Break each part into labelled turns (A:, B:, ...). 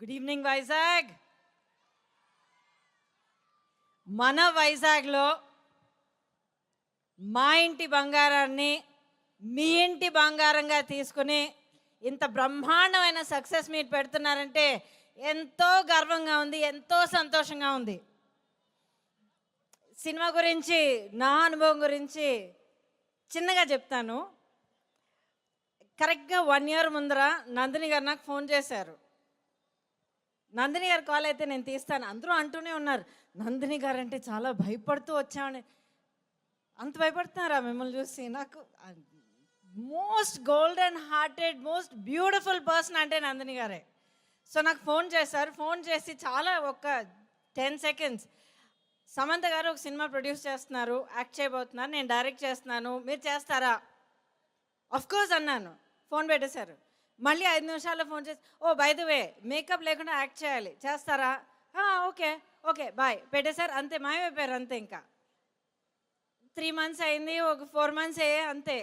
A: Good evening Vizag. మన వైజాగ్లో మా ఇంటి బంగారాన్ని మీ ఇంటి బంగారంగా తీసుకుని ఇంత బ్రహ్మాండమైన సక్సెస్ మీట్ పెడుతున్నారంటే ఎంతో గర్వంగా ఉంది, ఎంతో సంతోషంగా ఉంది. సినిమా గురించి, నా అనుభవం గురించి చిన్నగా చెప్తాను. కరెక్ట్గా 1 year ముందర నందిని గారు నాకు ఫోన్ చేశారు. నందిని గారు కాల్ అయితే నేను తీస్తాను. అందరూ అంటూనే ఉన్నారు, నందిని గారు అంటే చాలా భయపడుతూ వచ్చామని. అంత భయపడుతున్నారా మిమ్మల్ని చూసి? నాకు most golden hearted, most beautiful person అంటే నందిని గారే. సో నాకు ఫోన్ చేశారు. ఫోన్ చేసి చాలా ఒక 10 seconds, సమంత గారు ఒక సినిమా ప్రొడ్యూస్ చేస్తున్నారు, యాక్ట్ చేయబోతున్నారు, నేను డైరెక్ట్ చేస్తున్నాను, మీరు చేస్తారా? కోర్స్ అన్నాను. ఫోన్ పెట్టేశారు. మళ్ళీ 5 నిమిషాల్లో ఫోన్ చేసి, ఓ బై ద వే మేకప్ లేకుండా యాక్ట్ చేయాలి, చేస్తారా? ఓకే ఓకే బాయ్ పెట్టేశారు. అంతే, మాయమైపోయారు అంతే. ఇంకా 3 months అయింది, ఒక 4 months అయ్యే అంతే.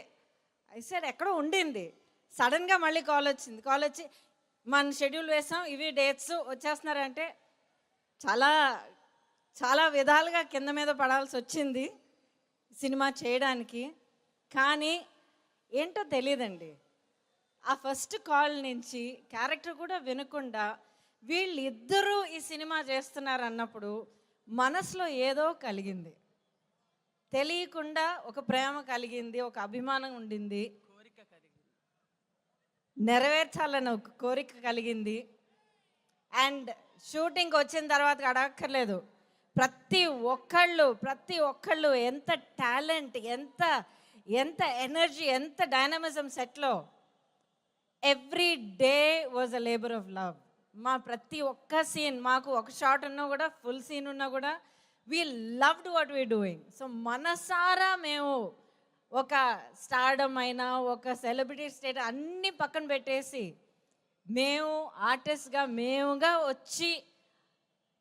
A: సైడ్ ఎక్కడో ఉండింది. సడన్గా మళ్ళీ కాల్ వచ్చింది. కాల్ వచ్చి మన షెడ్యూల్ వేసాం, ఇవి డేట్స్, వచ్చేస్తున్నారంటే చాలా చాలా విధాలుగా కింద మీద పడాల్సి వచ్చింది సినిమా చేయడానికి. కానీ ఏంటో తెలియదండి, ఆ ఫస్ట్ కాల్ నుంచి క్యారెక్టర్ కూడా వినకుండా వీళ్ళిద్దరూ ఈ సినిమా చేస్తున్నారు అన్నప్పుడు మనసులో ఏదో కలిగింది. తెలియకుండా ఒక ప్రేమ కలిగింది, ఒక అభిమానం ఉండింది, నెరవేర్చాలని ఒక కోరిక కలిగింది. అండ్ షూటింగ్కి వచ్చిన తర్వాత అడగక్కర్లేదు, ప్రతి ఒక్కళ్ళు ఎంత టాలెంట్, ఎంత ఎనర్జీ, ఎంత డైనమిజం సెట్లో. Every day was a labour of love. మా ప్రతి ఒక్క సీన్, మాకు ఒక షాట్ ఉన్నా కూడా, ఫుల్ సీన్ ఉన్నా కూడా, we loved what we doing. So మనసారా మేము ఒక స్టార్డమ్ అయినా, ఒక సెలబ్రిటీ స్టేట్ అన్నీ పక్కన పెట్టేసి మేము ఆర్టిస్ట్గా మేముగా వచ్చి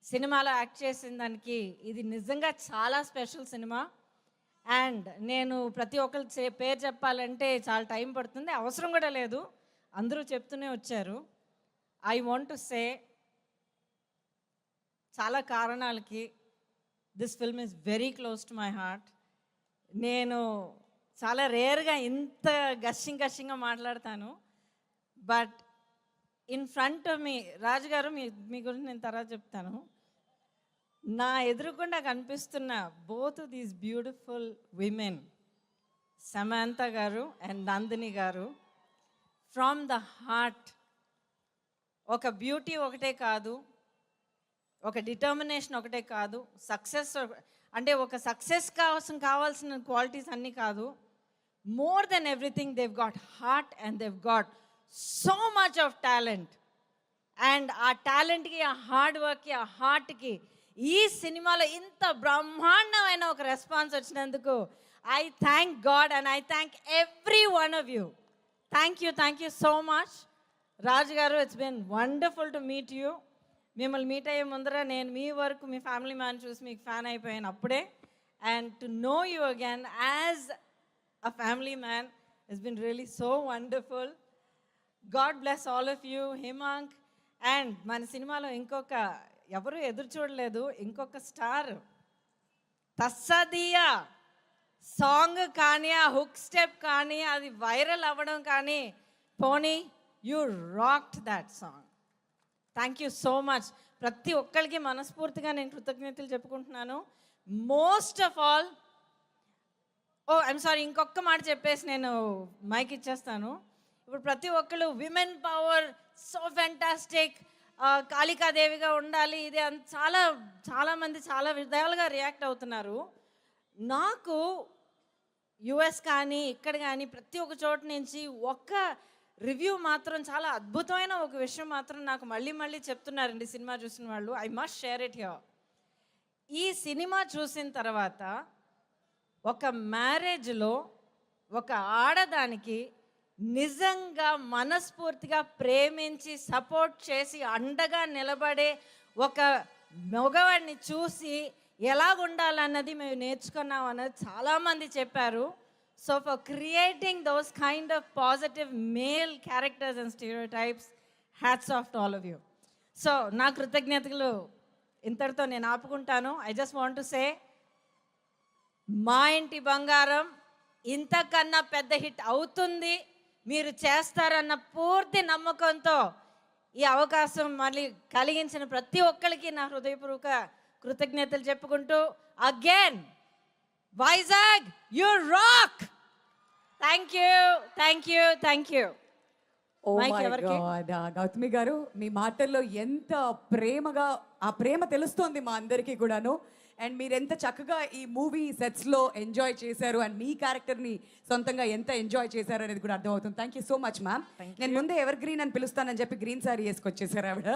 A: సినిమాలో యాక్ట్ చేసిన దానికి ఇది నిజంగా చాలా స్పెషల్ సినిమా. అండ్ నేను ప్రతి ఒక్కరి పేరు చెప్పాలంటే చాలా టైం పడుతుంది, అవసరం కూడా లేదు, అందరూ చెప్తూనే వచ్చారు. ఐ వాంట్ టు సే, చాలా కారణాలకి this film is very close to my heart. నేను చాలా రేర్గా ఇంత గషింగా మాట్లాడతాను. But in front of me, Raju garu మీ గురించి నేను తర్వాత చెప్తాను. నా ఎదురుకుండా కనిపిస్తున్న both these beautiful women, Samantha garu and Nandini garu, from the heart. ఒక బ్యూటీ ఒకటే కాదు, ఒక డిటర్మినేషన్ ఒకటే కాదు, సక్సెస్ అంటే ఒక సక్సెస్ కోసం కావాల్సిన క్వాలిటీస్ అన్నీ కాదు. More than everything Dev got heart and Dev got so much of talent. And ఆ టాలెంట్కి, ఆ హార్డ్ వర్క్కి, ఆ హార్ట్కి ఈ సినిమాలో ఇంత బ్రహ్మాండమైన ఒక రెస్పాన్స్ వచ్చినందుకు I thank God and I thank every one of you. Thank you so much. Raju garu, it's been wonderful to meet you. మిమ్మల్ని మీట్ అయ్యే ముందర నేను మీ వరకు, మీ ఫ్యామిలీ మ్యాన్ చూసి మీకు ఫ్యాన్ అయిపోయాను అప్పుడే. And to know you again as a family man it's been really so wonderful. God bless all of you, Himank. And మన సినిమాలో ఇంకొక ఎవరు ఎదురు చూడలేదు, ఇంకొక స్టార్. తస్సదియా సాంగ్ కానీ, ఆ హుక్ స్టెప్ కానీ, అది వైరల్ అవ్వడం కానీ, పోనీ you rocked that song. Thank you so much. ప్రతి ఒక్కరికి మనస్ఫూర్తిగా నేను కృతజ్ఞతలు చెప్పుకుంటున్నాను. Most of all, I'm sorry, ఇంకొక మాట చెప్పేసి నేను మైక్ ఇచ్చేస్తాను. ఇప్పుడు ప్రతి ఒక్కళ్ళు విమెన్ పవర్, సో ఫ్యాంటాస్టిక్, కాళికాదేవిగా ఉండాలి, ఇది చాలామంది చాలా విధాలుగా రియాక్ట్ అవుతున్నారు. నాకు యుఎస్ కానీ ఇక్కడ కానీ ప్రతి ఒక్క చోట నుంచి ఒక్క రివ్యూ మాత్రం, చాలా అద్భుతమైన ఒక విషయం మాత్రం నాకు మళ్ళీ చెప్తున్నారండి సినిమా చూసిన వాళ్ళు. I must share it here. ఈ సినిమా చూసిన తర్వాత ఒక మ్యారేజ్లో ఒక ఆడదానికి నిజంగా మనస్ఫూర్తిగా ప్రేమించి సపోర్ట్ చేసి అండగా నిలబడే ఒక మగవాడిని చూసి ఎలాగుండాలన్నది మేము నేర్చుకున్నాం అన్నది చాలామంది చెప్పారు. So for creating those kind of positive male characters and stereotypes, hats off to all of you. So నా కృతజ్ఞతలు ఇంతటితో నేను ఆపుకుంటాను. I just want to say మా ఇంటి బంగారం ఇంతకన్నా పెద్ద హిట్ అవుతుంది, మీరు చేస్తారన్న పూర్తి నమ్మకంతో ఈ అవకాశం మళ్ళీ కలిగించిన ప్రతి ఒక్కరికి నా హృదయపూర్వక కృతజ్ఞతలు చెప్పుకుంటూ, again Vizag you rock. Thank you, thank you, thank you.
B: ఓ
A: Mic
B: మై
A: ఎవరికి?
B: గాడ్, గౌతమి గారు మీ మాటల్లో ఎంత ప్రేమగా ఆ ప్రేమ తెలుస్తోంది మా అందరికీ కూడాను. అండ్ మీరు ఎంత చక్కగా ఈ మూవీ సెట్స్లో ఎంజాయ్ చేశారు అండ్ మీ క్యారెక్టర్ని సొంతంగా ఎంత ఎంజాయ్ చేశారు అనేది కూడా అర్థమవుతుంది. Thank you so much ma'am. నేను ముందే ఎవర్ గ్రీన్ అని పిలుస్తానని చెప్పి గ్రీన్ సారీ వేసుకొచ్చేసారు ఆవిడ.